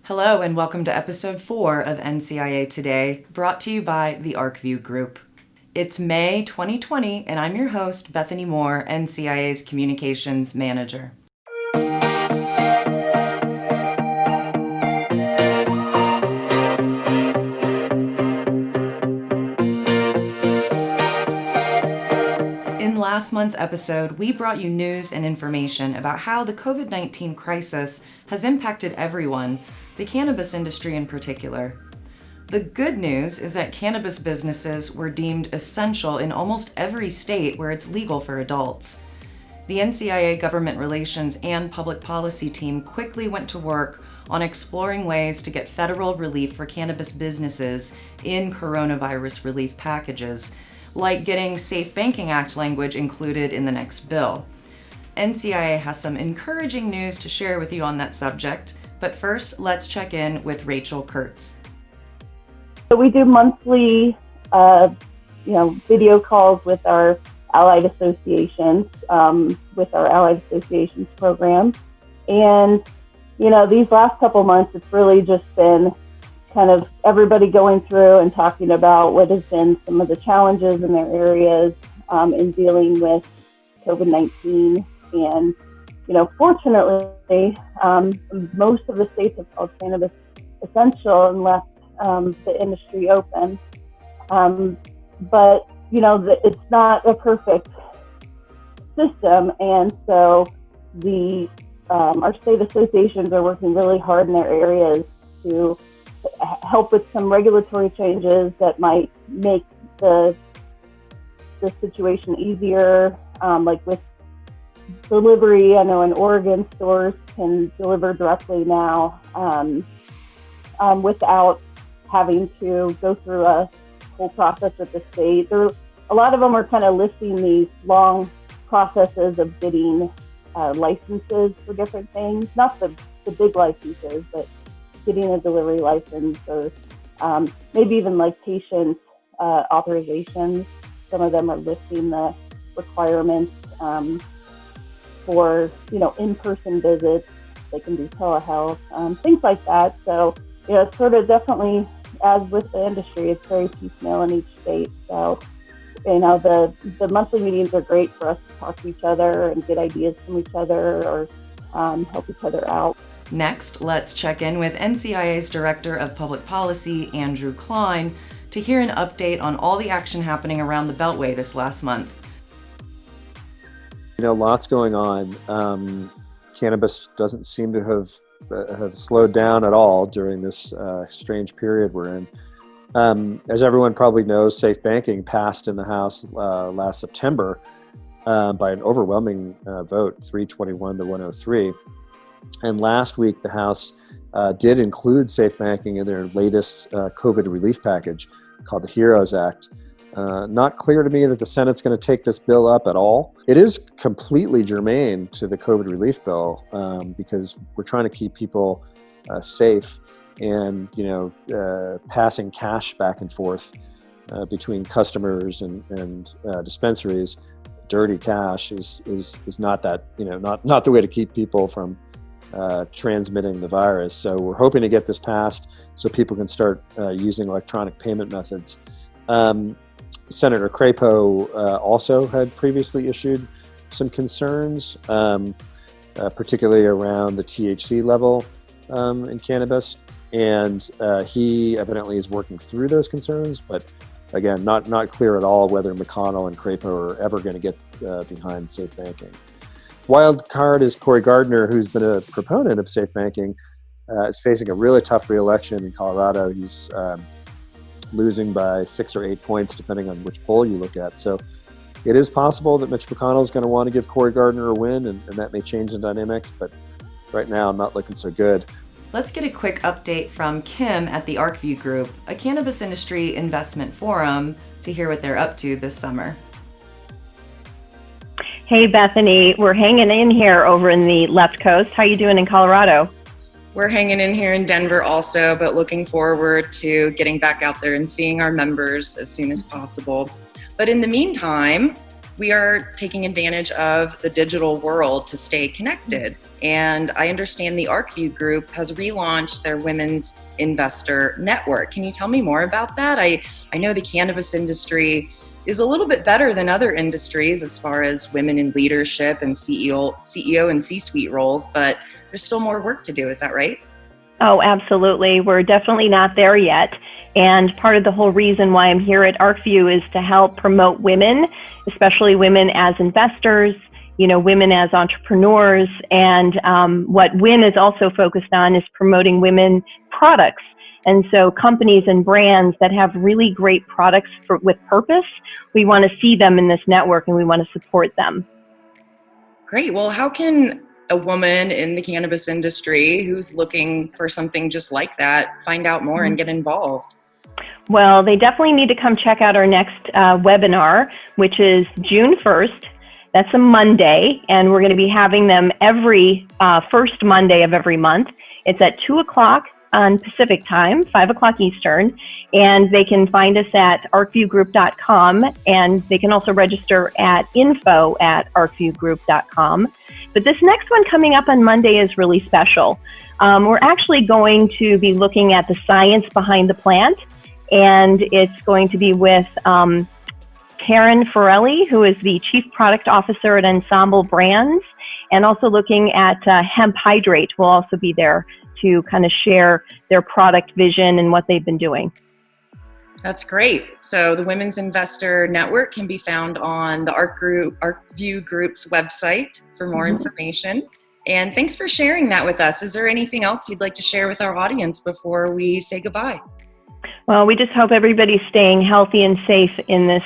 Hello and welcome to episode 4 of NCIA Today, brought to you by the ArcView Group. It's May 2020 and I'm your host, Bethany Moore, NCIA's Communications Manager. In last month's episode, we brought you news and information about how the COVID-19 crisis has impacted everyone, the cannabis industry in particular. The good news is that cannabis businesses were deemed essential in almost every state where it's legal for adults. The NCIA Government Relations and Public Policy team quickly went to work on exploring ways to get federal relief for cannabis businesses in coronavirus relief packages, like getting Safe Banking Act language included in the next bill. NCIA has some encouraging news to share with you on that subject, but first, let's check in with Rachel Kurtz. So we do monthly, video calls with our allied associations, with our allied associations program. And, these last couple months, it's really just been kind of everybody going through and talking about what has been some of the challenges in their areas in dealing with COVID-19. And, fortunately, most of the states have called cannabis essential and left the industry open. But, it's not a perfect system. And so our state associations are working really hard in their areas to help with some regulatory changes that might make the situation easier, like with delivery. I know in Oregon, stores can deliver directly now without having to go through a whole process with the state. A lot of them are kind of listing these long processes of getting licenses for different things, not the big licenses, but getting a delivery license or maybe even like patient authorizations. Some of them are listing the requirements for, in-person visits. They can do telehealth, things like that. So, it's sort of definitely, as with the industry, it's very piecemeal in each state. So, the monthly meetings are great for us to talk to each other and get ideas from each other or help each other out. Next, let's check in with NCIA's Director of Public Policy, Andrew Klein, to hear an update on all the action happening around the Beltway this last month. Lots going on. Cannabis doesn't seem to have slowed down at all during this strange period we're in. As everyone probably knows, Safe Banking passed in the House last September by an overwhelming vote, 321 to 103. And last week, the House did include Safe Banking in their latest COVID relief package called the HEROES Act. Not clear to me that the Senate's going to take this bill up at all. It is completely germane to the COVID relief bill because we're trying to keep people safe, and passing cash back and forth between customers and dispensaries, dirty cash is not that not the way to keep people from transmitting the virus. So we're hoping to get this passed so people can start using electronic payment methods. Senator Crapo also had previously issued some concerns, particularly around the THC level in cannabis. And he evidently is working through those concerns, but again, not clear at all whether McConnell and Crapo are ever going to get behind Safe Banking. Wild card is Cory Gardner, who's been a proponent of Safe Banking, is facing a really tough re-election in Colorado. He's losing by 6 or 8 points, depending on which poll you look at. So it is possible that Mitch McConnell is going to want to give Cory Gardner a win, and that may change the dynamics, but right now not looking so good. Let's get a quick update from Kim at the ArcView Group, a cannabis industry investment forum, to hear what they're up to this summer. Hey, Bethany, we're hanging in here over in the left coast. How you doing in Colorado? We're hanging in here in Denver also, but looking forward to getting back out there and seeing our members as soon as possible. But in the meantime, we are taking advantage of the digital world to stay connected. And I understand the ArcView Group has relaunched their Women's Investor Network. Can you tell me more about that? I know the cannabis industry is a little bit better than other industries as far as women in leadership and CEO and C-suite roles, but there's still more work to do. Is that right? Oh, absolutely. We're definitely not there yet. And part of the whole reason why I'm here at ArcView is to help promote women, especially women as investors, women as entrepreneurs. And what WIN is also focused on is promoting women products. And so companies and brands that have really great products with purpose, we want to see them in this network and we want to support them. Great. Well, how can a woman in the cannabis industry who's looking for something just like that find out more and get involved? Well, they definitely need to come check out our next webinar, which is June 1st. That's a Monday, and we're going to be having them every first Monday of every month. It's at 2 o'clock on Pacific time, 5 o'clock Eastern, and they can find us at arcviewgroup.com, and they can also register at info@arcviewgroup.com. But this next one coming up on Monday is really special. We're actually going to be looking at the science behind the plant, and it's going to be with Karen Forelli, who is the Chief Product Officer at Ensemble Brands, and also looking at Hemp Hydrate will also be there to kind of share their product vision and what they've been doing. That's great. So the Women's Investor Network can be found on the ArcView Group's website for more information. And thanks for sharing that with us. Is there anything else you'd like to share with our audience before we say goodbye? Well, we just hope everybody's staying healthy and safe in this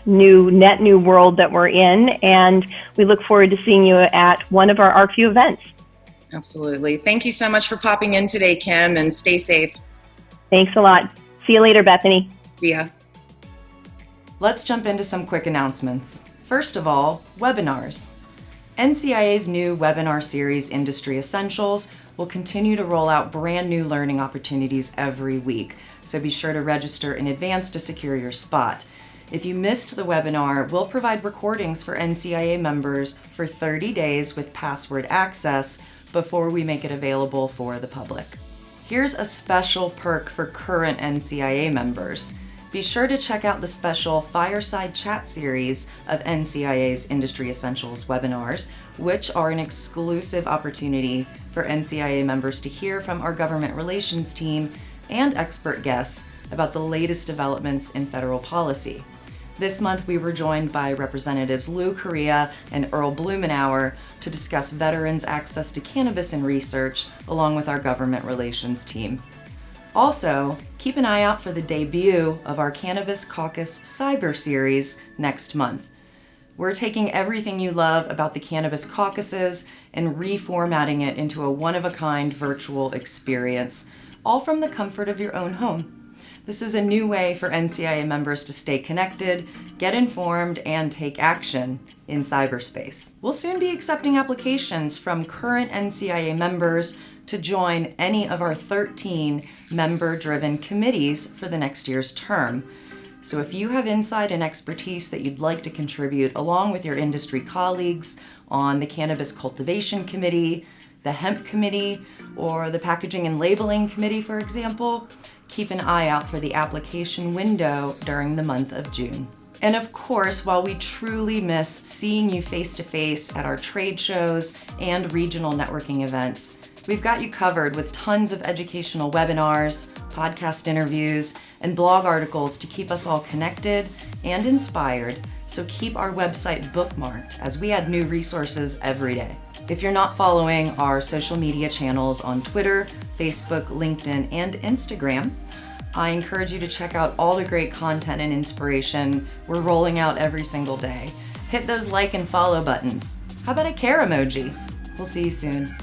new world that we're in. And we look forward to seeing you at one of our ArcView events. Absolutely. Thank you so much for popping in today, Kim, and stay safe. Thanks a lot. See you later, Bethany. See ya. Let's jump into some quick announcements. First of all, webinars. NCIA's new webinar series, Industry Essentials, will continue to roll out brand new learning opportunities every week, so be sure to register in advance to secure your spot. If you missed the webinar, we'll provide recordings for NCIA members for 30 days with password access before we make it available for the public. Here's a special perk for current NCIA members. Be sure to check out the special Fireside Chat series of NCIA's Industry Essentials webinars, which are an exclusive opportunity for NCIA members to hear from our government relations team and expert guests about the latest developments in federal policy. This month, we were joined by Representatives Lou Correa and Earl Blumenauer to discuss veterans' access to cannabis and research, along with our government relations team. Also, keep an eye out for the debut of our Cannabis Caucus Cyber Series next month. We're taking everything you love about the Cannabis Caucuses and reformatting it into a one-of-a-kind virtual experience, all from the comfort of your own home. This is a new way for NCIA members to stay connected, get informed, and take action in cyberspace. We'll soon be accepting applications from current NCIA members to join any of our 13 member-driven committees for the next year's term. So if you have insight and expertise that you'd like to contribute along with your industry colleagues on the Cannabis Cultivation Committee, the Hemp Committee, or the Packaging and Labeling Committee, for example, keep an eye out for the application window during the month of June. And of course, while we truly miss seeing you face-to-face at our trade shows and regional networking events, we've got you covered with tons of educational webinars, podcast interviews, and blog articles to keep us all connected and inspired, so keep our website bookmarked as we add new resources every day. If you're not following our social media channels on Twitter, Facebook, LinkedIn, and Instagram, I encourage you to check out all the great content and inspiration we're rolling out every single day. Hit those like and follow buttons. How about a care emoji? We'll see you soon.